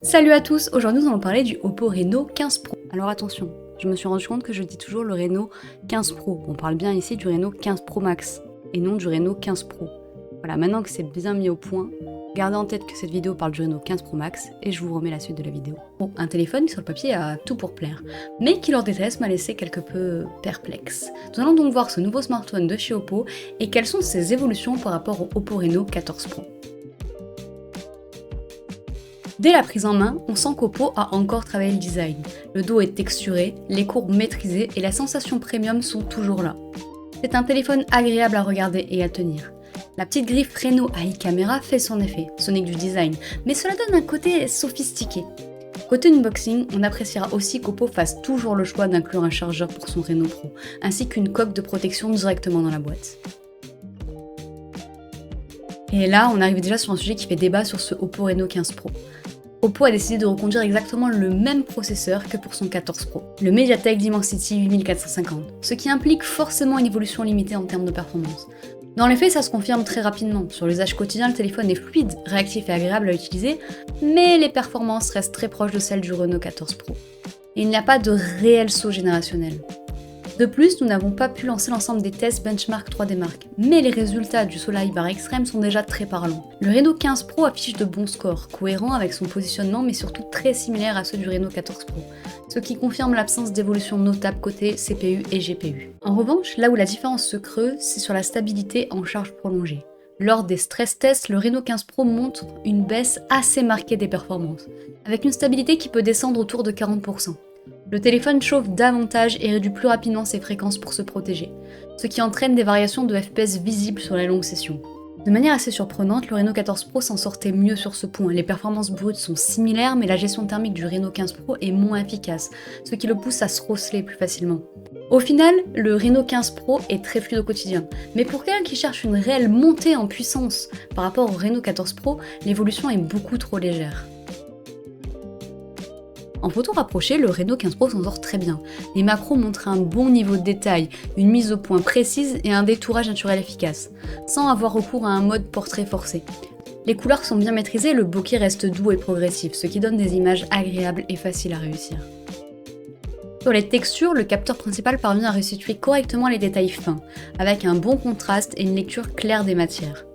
Salut à tous, aujourd'hui nous allons parler du Oppo Reno 15 Pro. Alors attention, je me suis rendu compte que je dis toujours le Reno 15 Pro. On parle bien ici du Reno 15 Pro Max et non du Reno 15 Pro. Voilà, maintenant que c'est bien mis au point, gardez en tête que cette vidéo parle du Reno 15 Pro Max et je vous remets la suite de la vidéo. Bon, un téléphone qui sur le papier a tout pour plaire, mais qui lors des tests m'a laissé quelque peu perplexe. Nous allons donc voir ce nouveau smartphone de chez Oppo et quelles sont ses évolutions par rapport au Oppo Reno 14 Pro. Dès la prise en main, on sent qu'Oppo a encore travaillé le design. Le dos est texturé, les courbes maîtrisées et la sensation premium sont toujours là. C'est un téléphone agréable à regarder et à tenir. La petite griffe Reno AI Camera fait son effet, ce n'est que du design, mais cela donne un côté sophistiqué. Côté unboxing, on appréciera aussi qu'Oppo fasse toujours le choix d'inclure un chargeur pour son Reno Pro, ainsi qu'une coque de protection directement dans la boîte. Et là, on arrive déjà sur un sujet qui fait débat sur ce Oppo Reno 15 Pro. Oppo a décidé de reconduire exactement le même processeur que pour son 14 Pro, le MediaTek Dimensity 8450, ce qui implique forcément une évolution limitée en termes de performance. Dans les faits, ça se confirme très rapidement. Sur l'usage quotidien, le téléphone est fluide, réactif et agréable à utiliser, mais les performances restent très proches de celles du Reno 14 Pro. Et il n'y a pas de réel saut générationnel. De plus, nous n'avons pas pu lancer l'ensemble des tests benchmark 3D Mark, mais les résultats du Soleil Bar Extreme sont déjà très parlants. Le Reno 15 Pro affiche de bons scores, cohérents avec son positionnement mais surtout très similaires à ceux du Reno 14 Pro, ce qui confirme l'absence d'évolution notable côté CPU et GPU. En revanche, là où la différence se creuse, c'est sur la stabilité en charge prolongée. Lors des stress tests, le Reno 15 Pro montre une baisse assez marquée des performances, avec une stabilité qui peut descendre autour de 40%. Le téléphone chauffe davantage et réduit plus rapidement ses fréquences pour se protéger, ce qui entraîne des variations de FPS visibles sur la longue session. De manière assez surprenante, le Reno 14 Pro s'en sortait mieux sur ce point. Les performances brutes sont similaires, mais la gestion thermique du Reno 15 Pro est moins efficace, ce qui le pousse à se rosseler plus facilement. Au final, le Reno 15 Pro est très fluide au quotidien, mais pour quelqu'un qui cherche une réelle montée en puissance par rapport au Reno 14 Pro, l'évolution est beaucoup trop légère. En photo rapprochée, le Reno 15 Pro s'en sort très bien. Les macros montrent un bon niveau de détail, une mise au point précise et un détourage naturel efficace, sans avoir recours à un mode portrait forcé. Les couleurs sont bien maîtrisées, le bokeh reste doux et progressif, ce qui donne des images agréables et faciles à réussir. Sur les textures, le capteur principal parvient à restituer correctement les détails fins, avec un bon contraste et une lecture claire des matières.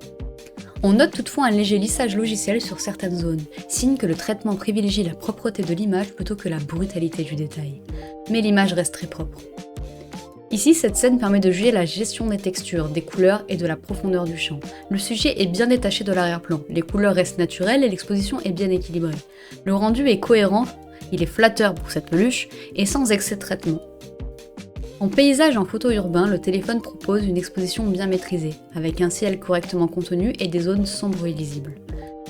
On note toutefois un léger lissage logiciel sur certaines zones, signe que le traitement privilégie la propreté de l'image plutôt que la brutalité du détail. Mais l'image reste très propre. Ici, cette scène permet de juger la gestion des textures, des couleurs et de la profondeur du champ. Le sujet est bien détaché de l'arrière-plan, les couleurs restent naturelles et l'exposition est bien équilibrée. Le rendu est cohérent, il est flatteur pour cette peluche et sans excès de traitement. En paysage et en photo urbain, le téléphone propose une exposition bien maîtrisée, avec un ciel correctement contenu et des zones sombres et lisibles.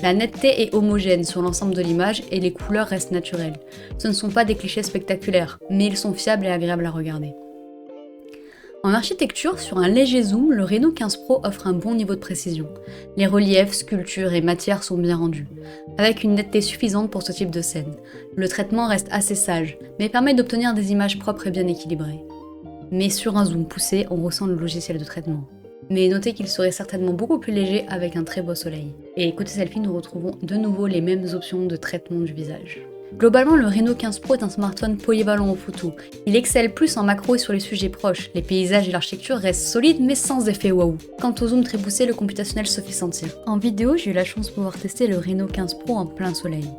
La netteté est homogène sur l'ensemble de l'image et les couleurs restent naturelles. Ce ne sont pas des clichés spectaculaires, mais ils sont fiables et agréables à regarder. En architecture, sur un léger zoom, le Reno 15 Pro offre un bon niveau de précision. Les reliefs, sculptures et matières sont bien rendus, avec une netteté suffisante pour ce type de scène. Le traitement reste assez sage, mais permet d'obtenir des images propres et bien équilibrées. Mais sur un zoom poussé, on ressent le logiciel de traitement. Mais notez qu'il serait certainement beaucoup plus léger avec un très beau soleil. Et côté selfie, nous retrouvons de nouveau les mêmes options de traitement du visage. Globalement, le Reno 15 Pro est un smartphone polyvalent en photo. Il excelle plus en macro et sur les sujets proches. Les paysages et l'architecture restent solides mais sans effet waouh. Quant au zoom très poussé, le computationnel se fait sentir. En vidéo, j'ai eu la chance de pouvoir tester le Reno 15 Pro en plein soleil.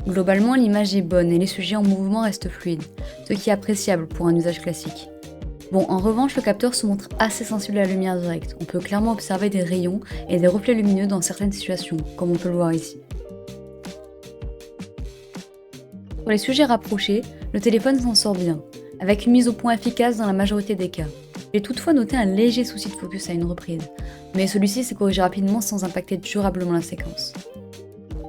Globalement, l'image est bonne et les sujets en mouvement restent fluides, ce qui est appréciable pour un usage classique. Bon, en revanche, le capteur se montre assez sensible à la lumière directe. On peut clairement observer des rayons et des reflets lumineux dans certaines situations, comme on peut le voir ici. Pour les sujets rapprochés, le téléphone s'en sort bien, avec une mise au point efficace dans la majorité des cas. J'ai toutefois noté un léger souci de focus à une reprise, mais celui-ci s'est corrigé rapidement sans impacter durablement la séquence.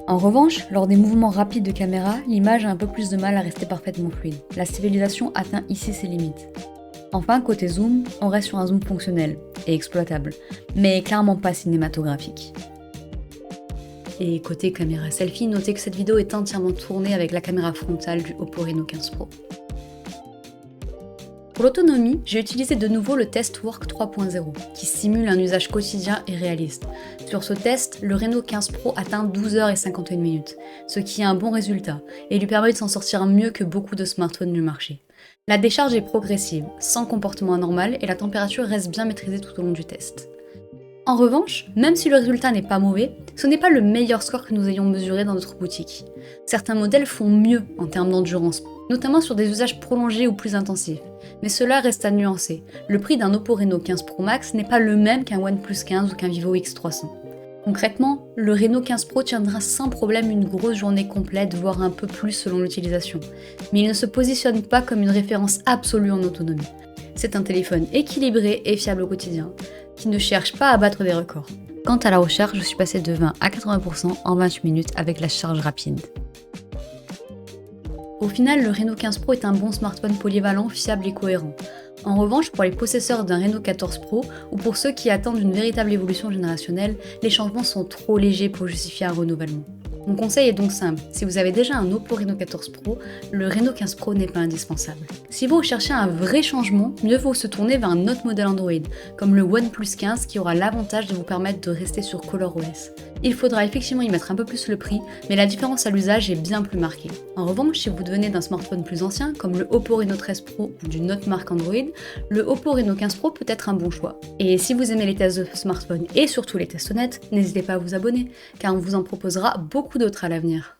En revanche, lors des mouvements rapides de caméra, l'image a un peu plus de mal à rester parfaitement fluide. La stabilisation atteint ici ses limites. Enfin, côté zoom, on reste sur un zoom fonctionnel et exploitable, mais clairement pas cinématographique. Et côté caméra selfie, notez que cette vidéo est entièrement tournée avec la caméra frontale du Oppo Reno 15 Pro. Pour l'autonomie, j'ai utilisé de nouveau le test Work 3.0, qui simule un usage quotidien et réaliste. Sur ce test, le Reno 15 Pro atteint 12h51 minutes, ce qui est un bon résultat, et lui permet de s'en sortir mieux que beaucoup de smartphones du marché. La décharge est progressive, sans comportement anormal, et la température reste bien maîtrisée tout au long du test. En revanche, même si le résultat n'est pas mauvais, ce n'est pas le meilleur score que nous ayons mesuré dans notre boutique. Certains modèles font mieux en termes d'endurance, notamment sur des usages prolongés ou plus intensifs. Mais cela reste à nuancer. Le prix d'un Oppo Reno 15 Pro Max n'est pas le même qu'un OnePlus 15 ou qu'un Vivo X300. Concrètement, le Reno 15 Pro tiendra sans problème une grosse journée complète, voire un peu plus selon l'utilisation. Mais il ne se positionne pas comme une référence absolue en autonomie. C'est un téléphone équilibré et fiable au quotidien, qui ne cherche pas à battre des records. Quant à la recharge, je suis passée de 20 à 80% en 28 minutes avec la charge rapide. Au final, le Reno 15 Pro est un bon smartphone polyvalent, fiable et cohérent. En revanche, pour les possesseurs d'un Reno 14 Pro ou pour ceux qui attendent une véritable évolution générationnelle, les changements sont trop légers pour justifier un renouvellement. Mon conseil est donc simple, si vous avez déjà un Oppo Reno 14 Pro, le Reno 15 Pro n'est pas indispensable. Si vous recherchez un vrai changement, mieux vaut se tourner vers un autre modèle Android, comme le OnePlus 15 qui aura l'avantage de vous permettre de rester sur ColorOS. Il faudra effectivement y mettre un peu plus le prix, mais la différence à l'usage est bien plus marquée. En revanche, si vous devenez d'un smartphone plus ancien, comme le Oppo Reno 13 Pro ou d'une autre marque Android, le Oppo Reno 15 Pro peut être un bon choix. Et si vous aimez les tests de smartphone et surtout les tests honnêtes, n'hésitez pas à vous abonner, car on vous en proposera beaucoup d'autres à l'avenir.